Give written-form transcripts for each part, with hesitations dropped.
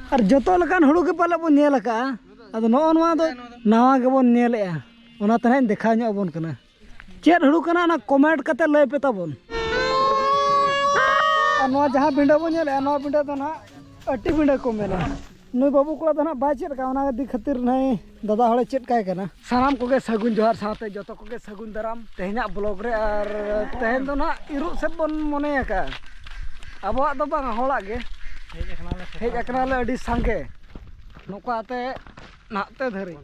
और जोतो लकान हुड़ू के पाले बन नेल का अदो नो नवा दो नवा के बन नेलेआ ओना तने देखा ᱧᱚᱜ बन कना चेद हुड़ू कना ना कमेंट कते लय पे ताबन और नवा जहां बिंडा बन नेलेआ नवा बिंडा तो ना अट्टी बिंडा को मेना नुई बाबू को तो ना बाय चेद का ओना दी खातिर नै दादा हळे चेद काय कना सानाम कोगे सगुन जोहार साथे जोतो कोगे सगुन दाराम तेहना ब्लॉग रे और तेहन तो ना इरु से बन मने का अबो दो बांग होला गे हेज अकनाले अडी संगे नोकाते नाते धरी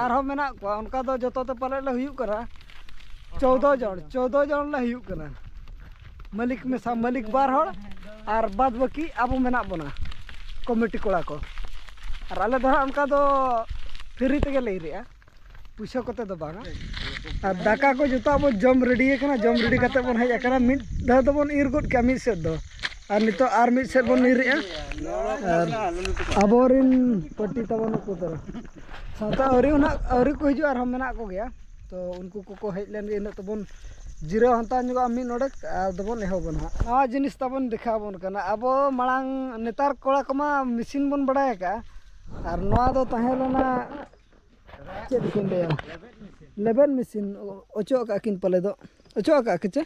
आरो मेना को उनका दो जोतो ते पाले ले हुयु करा 14 जन ले हुयु कना मालिक में सा मालिक बार होड़ और बाद बाकी अब मेना बना कमिटी कोड़ा को और आले दो उनका दो फ्री तेगे ले रिया पुइसा कोते दो बांगा और दाका को जोतो अब जम रेडी कना जम रेडी कते बन हेज अकना मिड दा दो बन इर गुड कमी से दो और नितो आर मिड से बन निरिया और अबोरिन पट्टी तबन को तरह साता औरी को हिजु और हम मेना को गया तो उनको को हेज लेन इन तबन जीरो हंता नुगा मी नोडक दबन एहो बन नवा जिनिस तबन देखा बन कना अब मांग नेतार कोड़ा कमा मशीन बन बडाय का और नवा दो तहेलना चेद किन दे लेबन मशीन ओचो का किन पले दो ओचो का कचे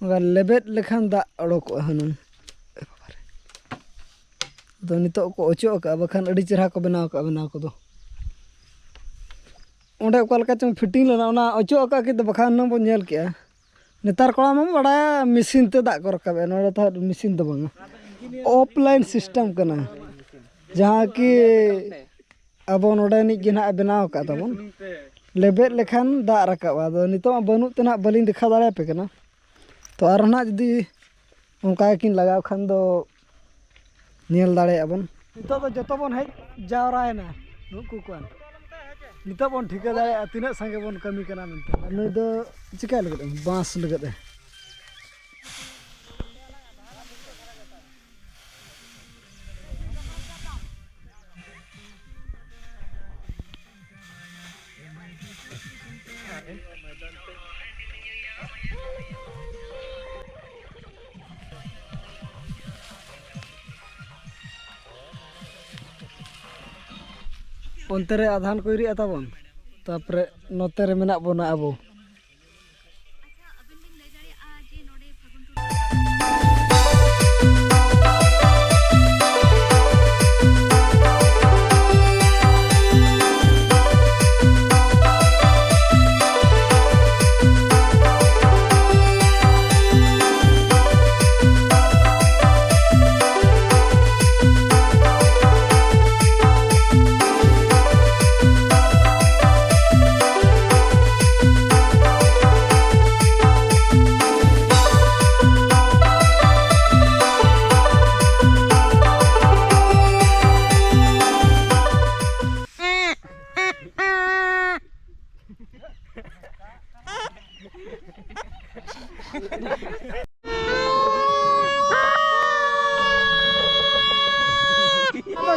मगर लेबेट लेखान दा अड़ोक हनुम तो नितो को ओचो का बखान अड़ी चेहरा को बनाव को दो ओंडे ओकालका चंग फिटिंग लेना ओना ओचो का कि बखान न बन नेल के नेतार कोड़ा म बड़ा मशीन ते दा को रकाबे नोडे तो मशीन तो बंगा ऑफलाइन सिस्टम कना जहां कि अब नोडे नि गिना बनाव का तबन लेबेट लेखान दा रकाबा दो नितो बनु तना बलिन दिखा दाड़े पे कना तो और ना जदी उनका किन लगाव खान दो नेल दाड़े अबन नितो तो जतो बन हेज जावरायना नुकु कोन नितो बन ठिका दाड़े तिना संगे बन कमी कना नंते नय दो चिका लगत बांस लगत उनते रे आधान को इरी आताबन तापरे नोते रे मेना बोना अबो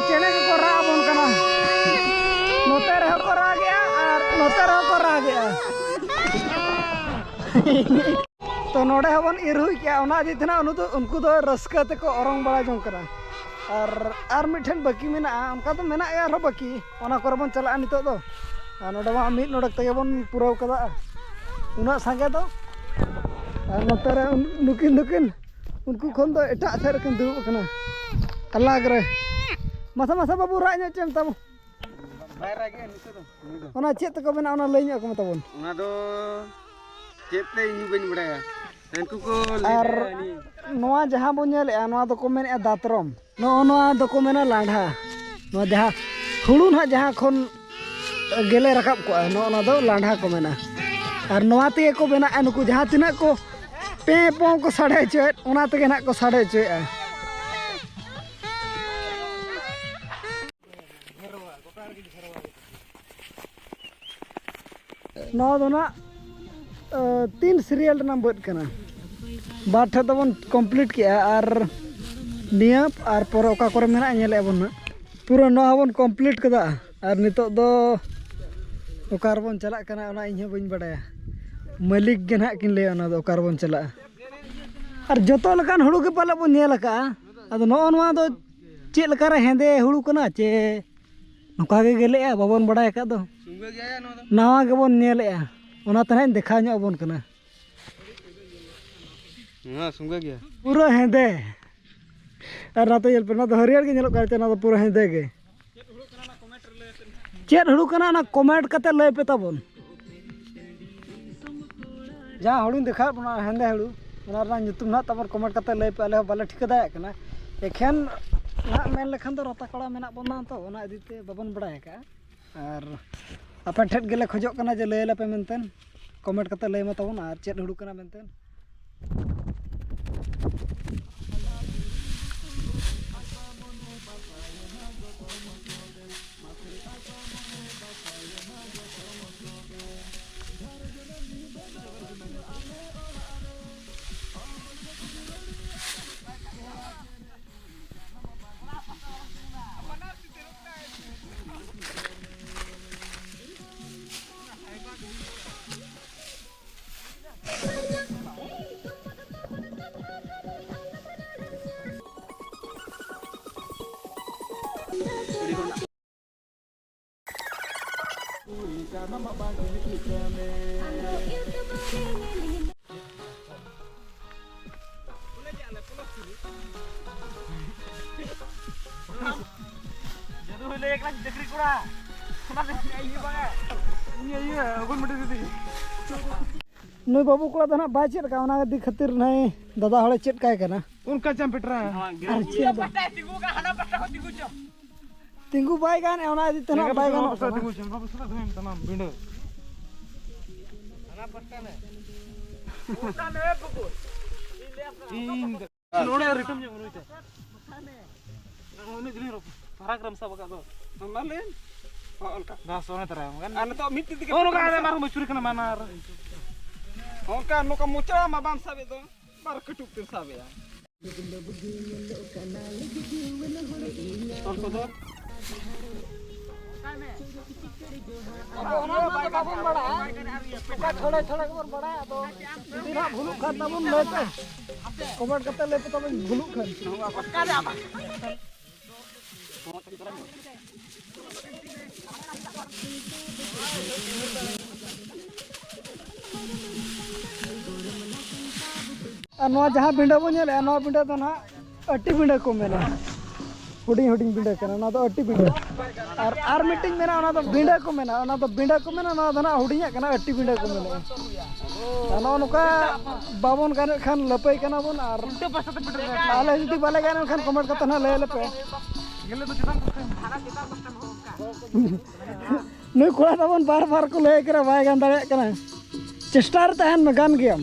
चेने को रा बन कना नोते रे को रा गया और नोते रे को रा गया तो नोडे हबन इर हुई क्या ओना जितना उनको तो रस्का ते को औरंग बड़ा जों करा और मिठन बाकी मेना उनका तो मेना यार बाकी ओना को बन चला नितो दो नोडे मा मिट नोडक तगे बन पुराव कदा उना संगे दो और नोते रे नुकिन उनको खन दो एटा थे रकिन दुब कना अलग रे माथा माथा बाबू राज चेम तब बाय रागे नितो दो ओना चेत को बना ओना लई ᱧᱚᱜ को मतबन ओना दो चेत ते इन बइन बडाया उनको को और नोआ जहां बन नेले नोआ दो को मेने दातरम नोआ दो को मेना लांढा नोआ जहां हुड़ू ना जहां खन गेले रकाब को नोना दो लांढा को मेना और नोआ ते को बना नुकु जहां तिना को पे पो को साड़े चोय ओना ते ना को साड़े चोय नौ दो ना 3 सीरियल ना बद कना बार ठे तबन कंप्लीट किया और निया और पर ओका करे मेना नेले बन पूरा नौ बन कंप्लीट कदा और नितो दो ओकार बन चला कना ओना इन्हे बन बडाया मालिक गे ना किन ले ओना दो ओकार बन चला और जोतो लकान हुड़ू के पाले बन नेल का अद नो नवा दो चेक लका रे हेंदे हुड़ू कना चे नोका गे गेले बाबन बड़ाय का दो सुंगा गया नो नवा के बन नेल ओना तने देखा नो बन कना हां सुंगा गया पूरा हेंदे और ना तो येल पे ना तो हरियर के नेलो का ना तो पूरा हेंदे के चेक हुड़ू कना ना कमेंट कते लय पे तबन जहाँ हुड़ू देखा बना हेंदे हुड़ू ओना ᱧᱩᱛᱩᱢ ना तबर कमेंट कते लय पे आले बाले ठिक दाय कना एखेन ना मेन लेखन दो रता कड़ा मेना बना तो ओना इदीते बाबन बड़ाय का और आपे ठेट गेले खोजो कना जे लय लेपे मेनतेन कमेंट कते लय मा तबन और चेत हुड़ू कना मेनतेन नुई बाबू को ना बाय चेक का ओना दी खातिर नहीं दादा हड़े चेक काय करना उनका चंपेटरा तिंगू बाय गान ओना दी तना बाय गान तिंगू चम बाबू सदा धम तमाम बिंडो ana patane utane buku नोडे रिटर्न जे मनोइते ओने दिली रो पराक्रम सा बका दो नमालेन ओलका दा सोने तरा मगन अन तो मिति दिके ओनो का मार मचुरी कना मानार ओका नोका मुचा मा बाम साबे दो बार कटुक तिर साबे या और को दो बाबन बड़ा ओका थोड़े थोड़े बन बड़ा तो दिना भुलु खाता बन लेते कमेंट करते लेते तो भुलु खन का दे आबा नवा जहाँ बिंडा बन नेले नवा बिंडा तो ना अट्टी बिंडा को मेना हुडिंग हुडिंग बिंडा कना ना तो अट्टी बिंडा और मीटिंग मेना ना तो बिंडा को मेना ना तो बिंडा को मेना ना तो ना हुडिंग कना अट्टी बिंडा को मेना ना नुका बाबन गाने खान लपई कना बन और आले जदी बाले गाने खान कमेंट करते ना ले लेपे गेले तो चितान करते नुई कोड़ा तबन बार बार को ले करे बाय गान दाड़े कना चेष्टा रे तहन में गान गेम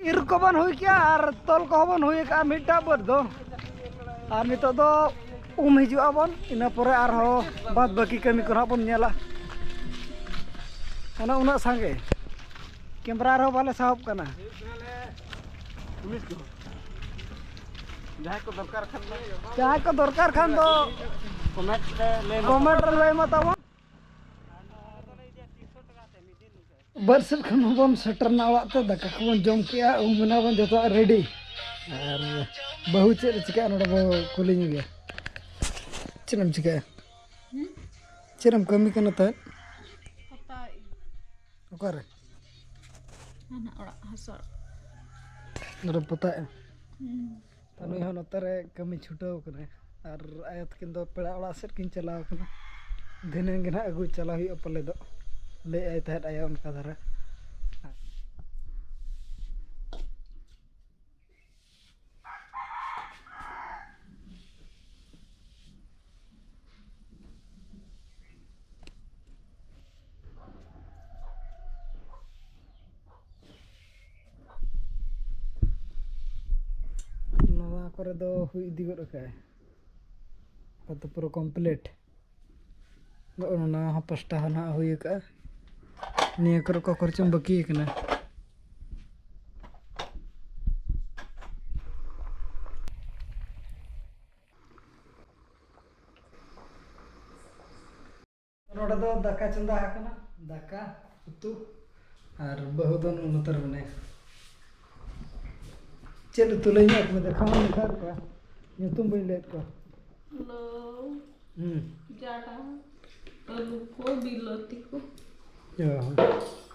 इर को बन हुई क्या और तोल को बन हुई का मिटा बर दो और नितो दो हिजुआ बन इना परे आर हो बाद बाकी कमी को बन नेला ओना उना संगे कैमरा रो बाले साहब कना पुलिस को जहां को दरकार खान दो कमेंट ले मत आओ बरसर खन बन सेटर ना वाते दाका को बन जम किया उमना बन जतो रेडी और बहु चे चिका नडे बो कुली नी गया चिरम चिका चिरम कमी कना त पताई ओकर ना ओड़ा हसर नडे पताई तनु हो नतरे कमी छुटाव कने और आयत किन दो पेड़ा ओड़ा सेट किन चलाव कना दिने गे ना अगु चला हुई अपले दो ले आय तहत आया उनका धरा नवा करे दो हुई इदी गो रखा है तो पूरा कंप्लीट ना पस्टा ना हुई का निया कर को खर्चम बाकी कना नोड़ा दो दाका चंदा हाकना दाका उतु और बहु दो नतर बने चल उतु लई आप में देखा मन दिखा को तुम बई लेत को लो जाटा आलू को बिलाती को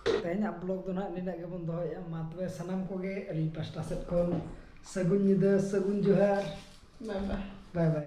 तेना ब्लॉग दो ना निना के बन दोया मा तबे सनम को गे अली पास्टा सेट को सगुन निदा सगुन जोहार बाय बाय बाय बाय।